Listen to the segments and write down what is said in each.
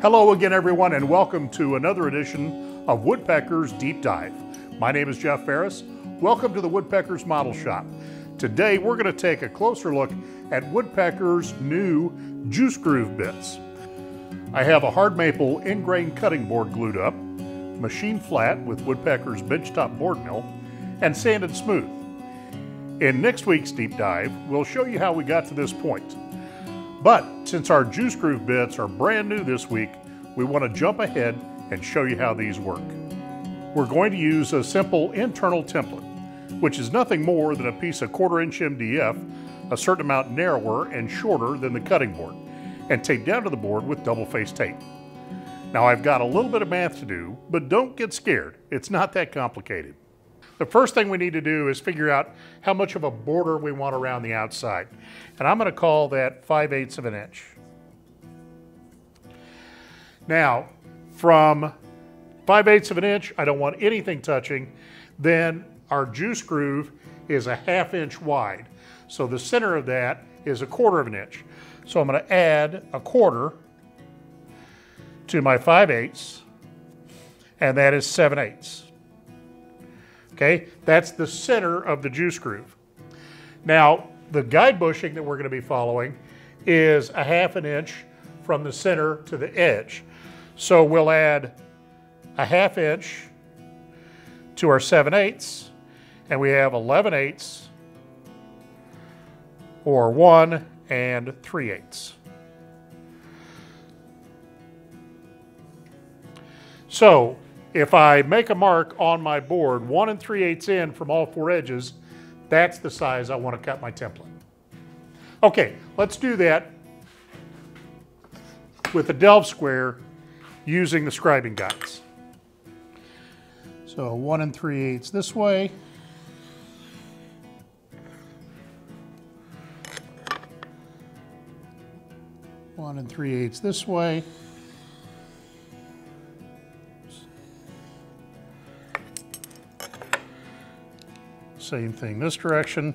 Hello again, everyone, and welcome to another edition of Woodpecker's Deep Dive. My name is Jeff Ferris. Welcome to the Woodpecker's Model Shop. Today, we're going to take a closer look at Woodpecker's new Juice Groove Bits. I have a hard maple ingrain cutting board glued up, machined flat with Woodpecker's benchtop board mill, and sanded smooth. In next week's Deep Dive, we'll show you how we got to this point. But since our Juice Groove Bits are brand new this week, we want to jump ahead and show you how these work. We're going to use a simple internal template, which is nothing more than a piece of 1/4" MDF, a certain amount narrower and shorter than the cutting board, and taped down to the board with double-face tape. Now I've got a little bit of math to do, but don't get scared. It's not that complicated. The first thing we need to do is figure out how much of a border we want around the outside. And I'm going to call that 5/8 of an inch. Now, from 5/8 of an inch, I don't want anything touching. Then our juice groove is a 1/2 inch wide. So the center of that is a 1/4 inch. So I'm going to add a 1/4 to my 5/8, and that is 7/8. Okay, that's the center of the juice groove. Now, the guide bushing that we're going to be following is a 1/2 inch from the center to the edge. So we'll add a 1/2 inch to our 7/8, and we have 11/8, or 1 3/8. So if I make a mark on my board 1 3/8 in from all 4 edges, that's the size I want to cut my template. Okay, let's do that with the delve square using the scribing guides. So 1 3/8 this way. One 3/8 this way. Same thing this direction.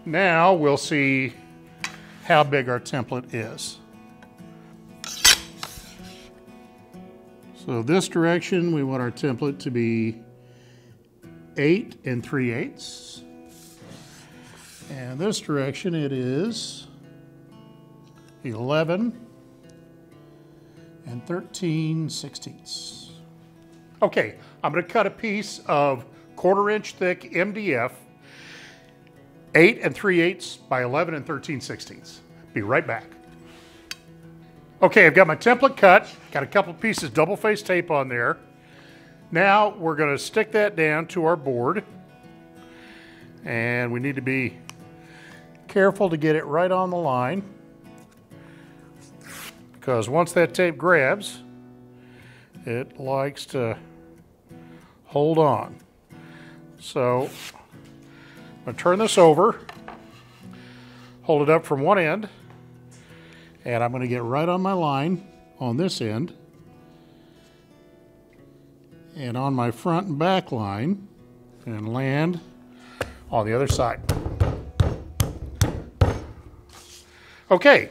Now we'll see how big our template is. So this direction, we want our template to be 8 3/8. And this direction, it is 11 13/16. Okay, I'm going to cut a piece of 1/4 inch thick MDF, 8 3/8 by 11 13/16. Be right back. Okay, I've got my template cut, got a couple pieces double-face tape on there. Now we're going to stick that down to our board, and we need to be careful to get it right on the line, because once that tape grabs, it likes to hold on. So I'm going to turn this over, hold it up from one end, and I'm going to get right on my line on this end, and on my front and back line, and land on the other side. Okay,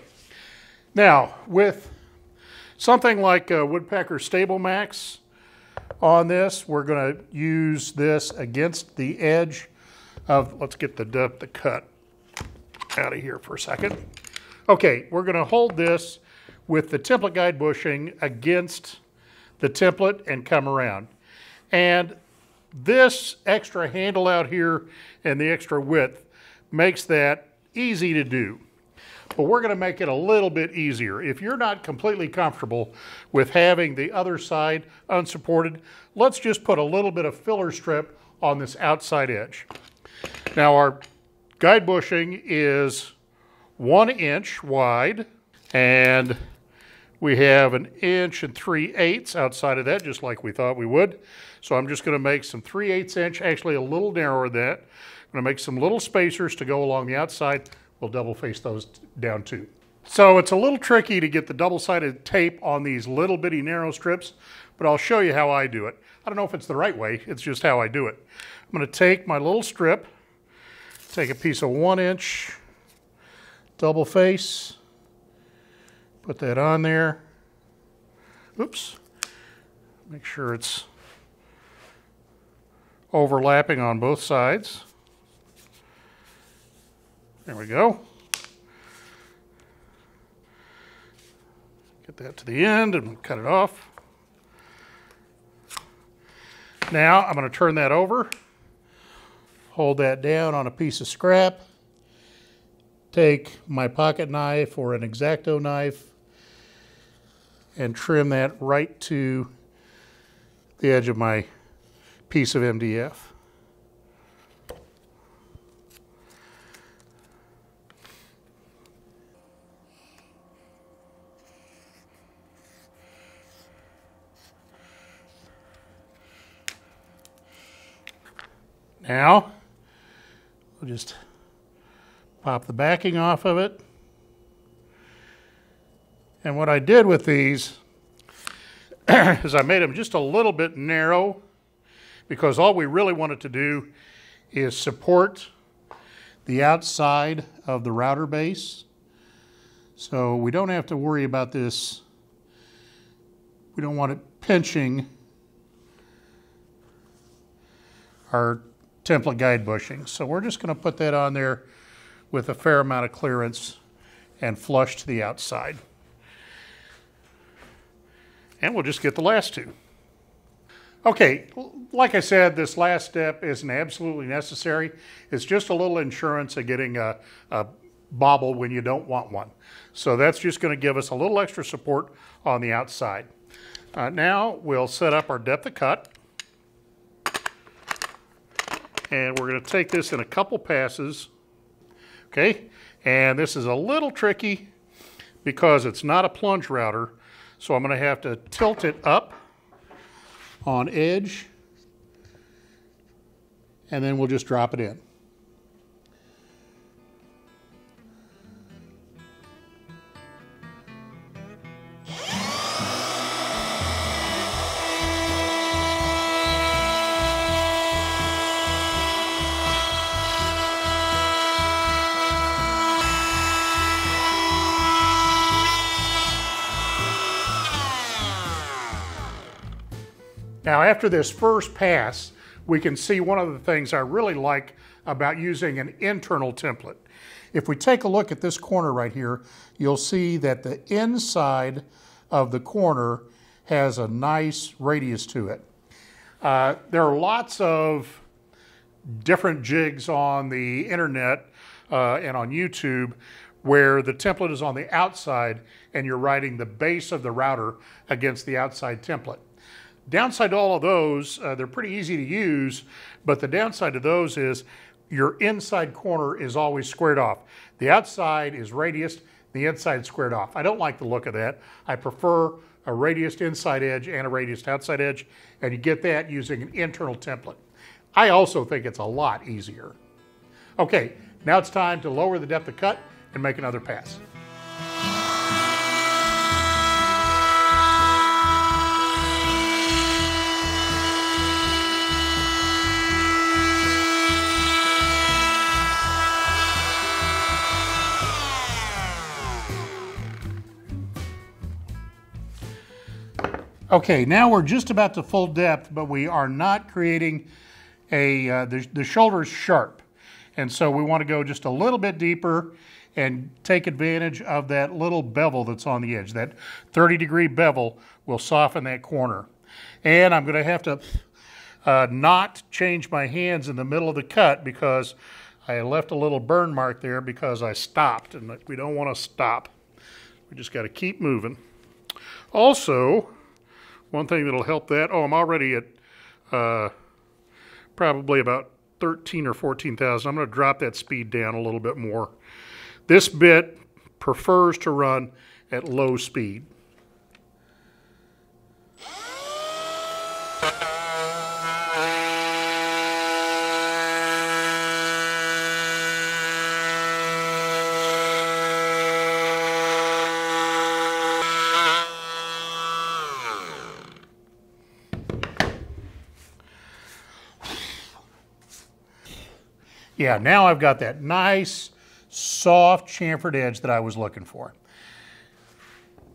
now with something like a Woodpecker Stable Max on this, we're going to use this against the edge of, let's get the cut out of here for a second. Okay, we're going to hold this with the template guide bushing against the template and come around. And this extra handle out here and the extra width makes that easy to do. But we're going to make it a little bit easier. If you're not completely comfortable with having the other side unsupported, let's just put a little bit of filler strip on this outside edge. Now our guide bushing is 1 inch wide, and we have 1 3/8 inches outside of that, just like we thought we would. So I'm just going to make some 3/8 inch, actually a little narrower than that. I'm going to make some little spacers to go along the outside we'll double face those down too. So it's a little tricky to get the double-sided tape on these little bitty narrow strips, but I'll show you how I do it. I don't know if it's the right way, it's just how I do it. I'm going to take my little strip, take a piece of 1-inch double face, put that on there. Oops. Make sure it's overlapping on both sides. There we go. Get that to the end and cut it off. Now I'm going to turn that over, hold that down on a piece of scrap, take my pocket knife or an X-Acto knife and trim that right to the edge of my piece of MDF. Now, we'll just pop the backing off of it. And what I did with these is I made them just a little bit narrow because all we really wanted to do is support the outside of the router base. So we don't have to worry about this. We don't want it pinching our template guide bushings. So we're just going to put that on there with a fair amount of clearance and flush to the outside. And we'll just get the last two. Okay, like I said, this last step isn't absolutely necessary. It's just a little insurance of getting a bobble when you don't want one. So that's just going to give us a little extra support on the outside. Now we'll set up our depth of cut. And we're going to take this in a couple passes. Okay, and this is a little tricky because it's not a plunge router. So I'm going to have to tilt it up on edge, and then we'll just drop it in. Now, after this first pass, we can see one of the things I really like about using an internal template. If we take a look at this corner right here, you'll see that the inside of the corner has a nice radius to it. There are lots of different jigs on the internet and on YouTube where the template is on the outside and you're riding the base of the router against the outside template. Downside to all of those, they're pretty easy to use, but the downside to those is your inside corner is always squared off. The outside is radiused, the inside squared off. I don't like the look of that. I prefer a radiused inside edge and a radiused outside edge, and you get that using an internal template. I also think it's a lot easier. Okay, now it's time to lower the depth of cut and make another pass. Okay, now we're just about to full depth, but we are not creating the shoulder is sharp. And so we want to go just a little bit deeper and take advantage of that little bevel that's on the edge. That 30-degree bevel will soften that corner. And I'm going to have to not change my hands in the middle of the cut because I left a little burn mark there because I stopped, and we don't want to stop. We just got to keep moving. Also, one thing that'll help that, I'm already at probably about 13 or 14,000. I'm going to drop that speed down a little bit more. This bit prefers to run at low speed. Yeah, now I've got that nice, soft chamfered edge that I was looking for.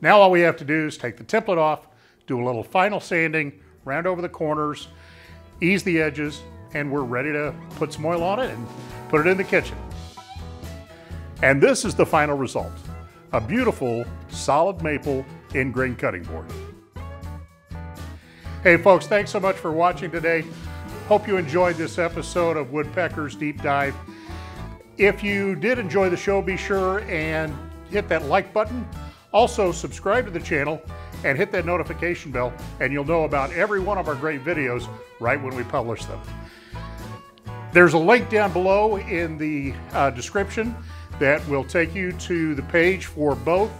Now all we have to do is take the template off, do a little final sanding, round over the corners, ease the edges, and we're ready to put some oil on it and put it in the kitchen. And this is the final result, a beautiful solid maple in-grain cutting board. Hey folks, thanks so much for watching today. Hope you enjoyed this episode of Woodpeckers Deep Dive. If you did enjoy the show, be sure and hit that like button. Also, subscribe to the channel and hit that notification bell, and you'll know about every one of our great videos right when we publish them. There's a link down below in the description that will take you to the page for both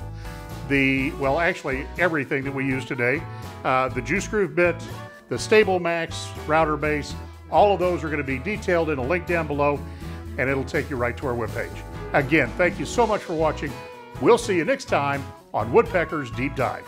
well, actually everything that we use today. The Juice Groove Bit, the Stable Max router base, all of those are going to be detailed in a link down below, and it'll take you right to our webpage. Again, thank you so much for watching. We'll see you next time on Woodpeckers Deep Dive.